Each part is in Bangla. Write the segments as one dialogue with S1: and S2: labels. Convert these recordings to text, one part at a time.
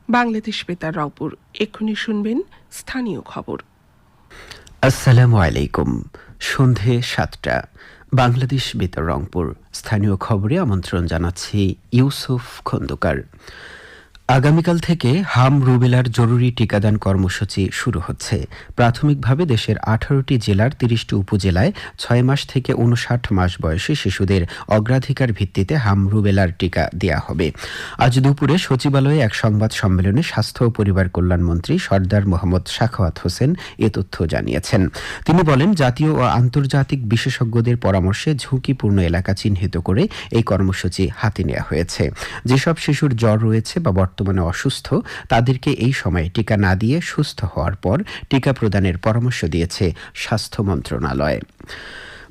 S1: বাংলাদেশ বেতার রংপুর। এক্ষুনি শুনবেন স্থানীয় খবর।
S2: আসসালামু আলাইকুম। সন্ধে 7টা। বাংলাদেশ বেতার রংপুর স্থানীয় খবরে আমন্ত্রণ জানাচ্ছি ইউসুফ খন্দকার। আগামীকাল থেকে হাম রুবেলার জরুরি টিকাদান কর্মসূচি শুরু হচ্ছে। প্রাথমিকভাবে দেশের 18টি জেলার 30টি উপজেলায় 6 মাস থেকে 59 মাস বয়সী শিশুদের অগ্রাধিকার ভিত্তিতে হাম রুবেলার টিকা দেয়া হবে। আজ দুপুরে সচিবালয়ে এক সংবাদ সম্মেলনে স্বাস্থ্য ও পরিবার কল্যাণ মন্ত্রী সরদার মোহাম্মদ সাখাওয়াত হোসেন এ তথ্য জানিয়েছেন। তিনি বলেন, জাতীয় ও আন্তর্জাতিক বিশেষজ্ঞদের পরামর্শে ঝুঁকিপূর্ণ এলাকা চিহ্নিত করে এই কর্মসূচি হাতে নেওয়া হয়েছে। যেসব শিশুর জ্বর রয়েছে বা বর্তমানে অসুস্থ, তাদেরকে এই সময়ে টিকা না দিয়ে সুস্থ হওয়ার পর টিকা প্রদানের পরামর্শ দিয়েছে স্বাস্থ্য মন্ত্রণালয়।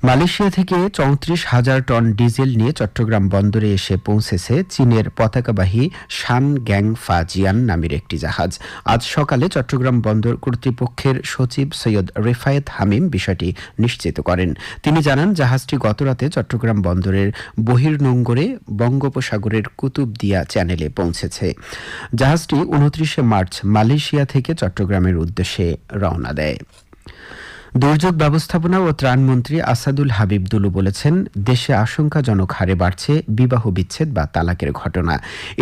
S2: মালয়েশিয়া থেকে 34,000 টন ডিজেল নিয়ে চট্টগ্রাম বন্দরে এসে পৌঁছেছে চীনের পতাকাবাহী শান গ্যাং ফাজিয়ান নামের একটি জাহাজ। আজ সকালে চট্টগ্রাম বন্দর কর্তৃপক্ষের সচিব সৈয়দ রেফায়েত হামিম বিষয়টি নিশ্চিত করেন। তিনি জানান, জাহাজটি গতরাতে চট্টগ্রাম বন্দরের বহির্নোঙরে বঙ্গোপসাগরের কুতুবদিয়া চ্যানেলে পৌঁছেছে। জাহাজটি 29 মার্চ মালয়েশিয়া থেকে চট্টগ্রামের উদ্দেশ্যে রওনা দেয়। দুর্যোগ ব্যবস্থাপনা ও ত্রাণমন্ত্রী আসাদুল হাবিব দুলু বলেছেন, দেশে আশঙ্কাজনক হারে বাড়ছে বিবাহ বিচ্ছেদ বা তালাকের ঘটনা।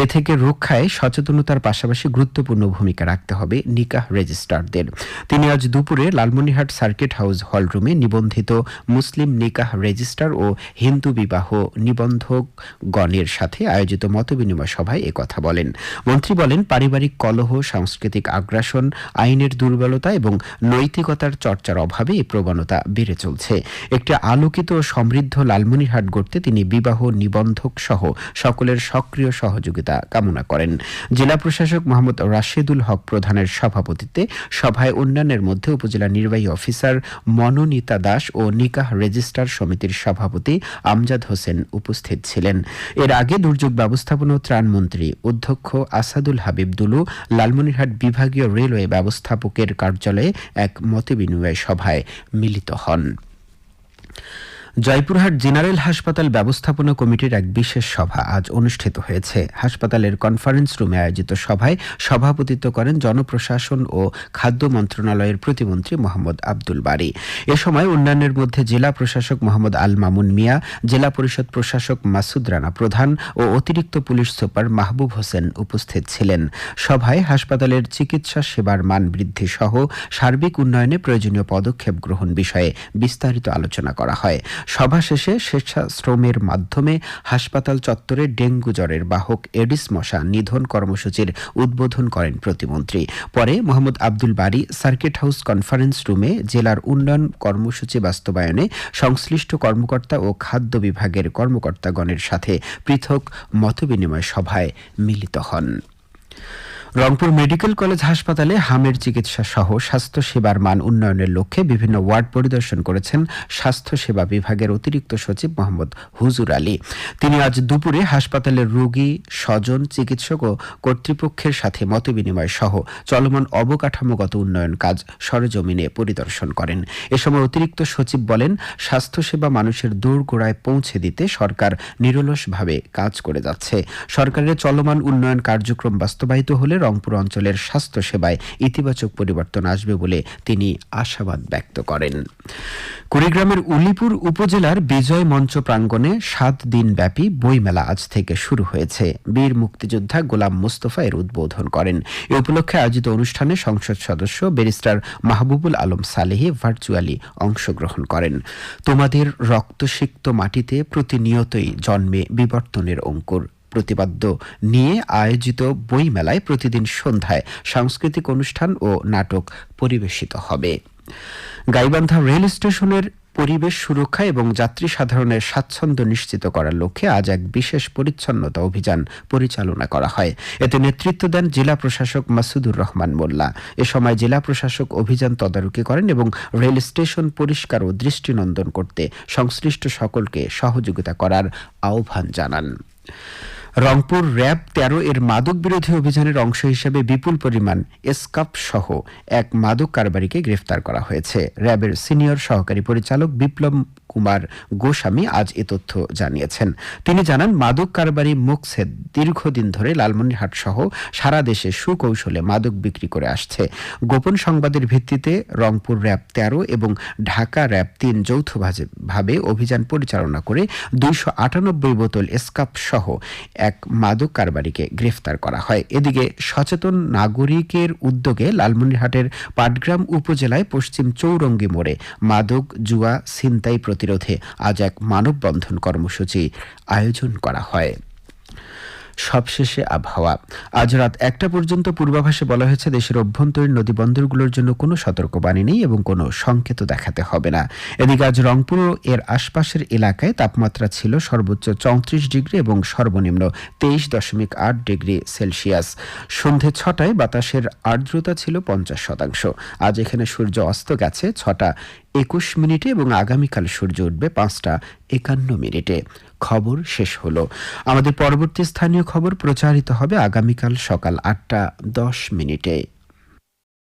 S2: এ থেকে রক্ষায় সচেতনতার পাশাপাশি গুরুত্বপূর্ণ ভূমিকা রাখতে হবে নিকাহ রেজিস্ট্রারদের। তিনি আজ দুপুরে লালমনিরহাট সার্কিট হাউস হলরুমে নিবন্ধিত মুসলিম নিকাহ রেজিস্ট্রার ও হিন্দু বিবাহ নিবন্ধকগণের সাথে আয়োজিত মতবিনিময় সভায় একথা বলেন। মন্ত্রী বলেন, পারিবারিক কলহ, সাংস্কৃতিক আগ্রাসন, আইনের দুর্বলতা এবং নৈতিকতার চর্চার অভাবে এই প্রবণতা বেড়ে চলছে। একটি আলোকিত ও সমৃদ্ধ লালমনিরহাট গড়তে তিনি বিবাহ নিবন্ধক সহ সকলের সক্রিয় সহযোগিতা কামনা করেন। জেলা প্রশাসক মোহাম্মদ রাশেদুল হক প্রধানের সভাপতিত্বে সভায় অন্যান্যের মধ্যে উপজেলা নির্বাহী অফিসার মনোনীতা দাস ও নিকাহ রেজিস্ট্রার সমিতির সভাপতি আমজাদ হোসেন উপস্থিত ছিলেন। এর আগে দুর্যোগ ব্যবস্থাপনা ও ত্রাণমন্ত্রী অধ্যক্ষ আসাদুল হাবিব দুলু লালমনিরহাট বিভাগীয় রেলওয়ে ব্যবস্থাপকের কার্যালয়ে এক মতবিনিময় সভায় মিলিত হন। জয়পুরহাট জেনারেল হাসপাতাল ব্যবস্থাপনা কমিটির এক বিশেষ সভা আজ অনুষ্ঠিত হয়েছে। হাসপাতালের কনফারেন্স রুমে আয়োজিত সভায় সভাপতিত্ব করেন জনপ্রশাসন ও খাদ্য মন্ত্রণালয়ের প্রতিমন্ত্রী মোহাম্মদ আব্দুল বারী। এ সময় অন্যান্যের মধ্যে জেলা প্রশাসক মোহাম্মদ আল মামুন মিয়া, জেলা পরিষদ প্রশাসক মাসুদ রানা প্রধান ও অতিরিক্ত পুলিশ সুপার মাহবুব হোসেন উপস্থিত ছিলেন। সভায় হাসপাতালের চিকিৎসা সেবার মান বৃদ্ধি সহ সার্বিক উন্নয়নে প্রয়োজনীয় পদক্ষেপ গ্রহণ বিষয়ে বিস্তারিত আলোচনা করা হয়। সভা শেষে স্বেচ্ছাশ্রমের মাধ্যমে হাসপাতাল চত্বরে ডেঙ্গু জ্বরের বাহক এডিস মশা নিধন কর্মসূচির উদ্বোধন করেন প্রতিমন্ত্রী। পরে মোহাম্মদ আব্দুল বারী সার্কিট হাউস কনফারেন্স রুমে জেলার উন্নয়ন কর্মসূচি বাস্তবায়নে সংশ্লিষ্ট কর্মকর্তা ও খাদ্য বিভাগের কর্মকর্তাগণের সাথে পৃথক মতবিনিময় সভায় মিলিত হন। রংপুর মেডিকেল কলেজ হাসপাতালে হামের চিকিৎসা সহ স্বাস্থ্য সেবার মান উন্নয়নের লক্ষ্যে বিভিন্ন ওয়ার্ড পরিদর্শন করেছেন স্বাস্থ্য সেবা বিভাগের অতিরিক্ত সচিব মোহাম্মদ হুজুর আলী। তিনি আজ দুপুরে হাসপাতালের রোগী, স্বজন, চিকিৎসক ও কর্তৃপক্ষের সাথে মতবিনিময় সহ চলমান অবকাঠামোগত উন্নয়ন কাজ সরেজমিনে পরিদর্শন করেন। এ সময় অতিরিক্ত সচিব বলেন, স্বাস্থ্যসেবা মানুষের দোরগোড়ায় পৌঁছে দিতে সরকার নিরলসভাবে কাজ করে যাচ্ছে। সরকারের চলমান উন্নয়ন কার্যক্রম বাস্তবায়িত হলে রংপুর অঞ্চলের স্বাস্থ্য সেবায় ইতিবাচক পরিবর্তন আসবে বলে তিনি আশাবাদ ব্যক্ত করেন। কুড়িগ্রামের উলিপুর উপজেলার বিজয় মঞ্চ প্রাঙ্গণে 7 দিন ব্যাপী বইমেলা আজ থেকে শুরু হয়েছে। বীর মুক্তিযোদ্ধা গোলাম মোস্তফা এর উদ্বোধন করেন। এ উপলক্ষে আয়োজিত অনুষ্ঠানে সংসদ সদস্য ব্যারিস্টার মাহবুবুল আলম সালেহি ভার্চুয়ালি অংশগ্রহণ করেন। তোমাদের রক্তসিক্ত মাটিতে প্রতিনিয়তই জন্মে বিবর্তনের অঙ্কুর প্রতিপাদ্য নিয়ে আয়োজিত বইমেলায় প্রতিদিন সন্ধ্যায় সাংস্কৃতিক অনুষ্ঠান ও নাটক পরিবেশিত হবে। গাইবান্ধা রেল স্টেশনের পরিবেশ সুরক্ষা এবং যাত্রী সাধারণের স্বাচ্ছন্দ্য নিশ্চিত করার লক্ষ্যে আজ এক বিশেষ পরিচ্ছন্নতা অভিযান পরিচালনা করা হয়। এতে নেতৃত্ব দেন জেলা প্রশাসক মাসুদুর রহমান মোল্লা। এ সময় জেলা প্রশাসক অভিযান তদারকি করেন এবং রেল স্টেশন পরিষ্কার ও দৃষ্টিনন্দন করতে সংশ্লিষ্ট সকলকে সহযোগিতা করার আহ্বান জানান। রংপুর র্যাব ১৩ এর মাদক বিরোধী অভিযানের অংশ হিসেবে বিপুল পরিমাণ এসকাপ সহ এক মাদক কারবারিকে গ্রেফতার করা হয়েছে। র্যাবের সিনিয়র সহকারী পরিচালক বিপ্লব কুমার গোস্বামী আজ এ তথ্য জানিয়েছেন। তিনি জানান, মাদক কারবারি মুকসেদ দীর্ঘদিন ধরে লালমনিরহাট সহ সারা দেশে সুকৌশলে মাদক বিক্রি করে আসছে। গোপন সংবাদের ভিত্তিতে রংপুর র্যাব ১৩ এবং ঢাকা র্যাব ৩ যৌথভাবে অভিযান পরিচালনা করে ২৯৮ বোতল এসকাপ সহ এক মাদক কারবারিকে গ্রেফতার করা হয়। এদিকে সচেতন নাগরিকের উদ্যোগে লালমনিরহাটের পাটগ্রাম উপজেলায় পশ্চিম চৌরঙ্গি মোড়ে মাদক জুয়া ছিনতাই প্রতিরোধে আজ এক মানববন্ধন কর্মসূচি আয়োজন করা হয়। সবশেষে আবহাওয়া। আজ রাত ১টা পর্যন্ত পূর্বাভাসে বলা হয়েছে, দেশের অভ্যন্তরীণ নদী বন্দরগুলোর জন্য কোনো সতর্কবাণী নেই এবং কোনো সংকেত দেখাতে হবে না। এদিকে আজ রংপুর ও এর আশপাশের এলাকায় তাপমাত্রা ছিল সর্বোচ্চ ৩৪ ডিগ্রি এবং সর্বনিম্ন ২৩.৮ ডিগ্রি সেলসিয়াস। সন্ধে ৬টায় বাতাসের আর্দ্রতা ছিল ৫০%। আজ এখানে সূর্য অস্ত গেছে ৬টা ২১ এবং আগামীকাল সূর্য উঠবে ৫টা ৫১ খবর শেষ হলো। আমাদের পরবর্তী স্থানীয় খবর প্রচারিত হবে আগামীকাল সকাল ৮টা ১০।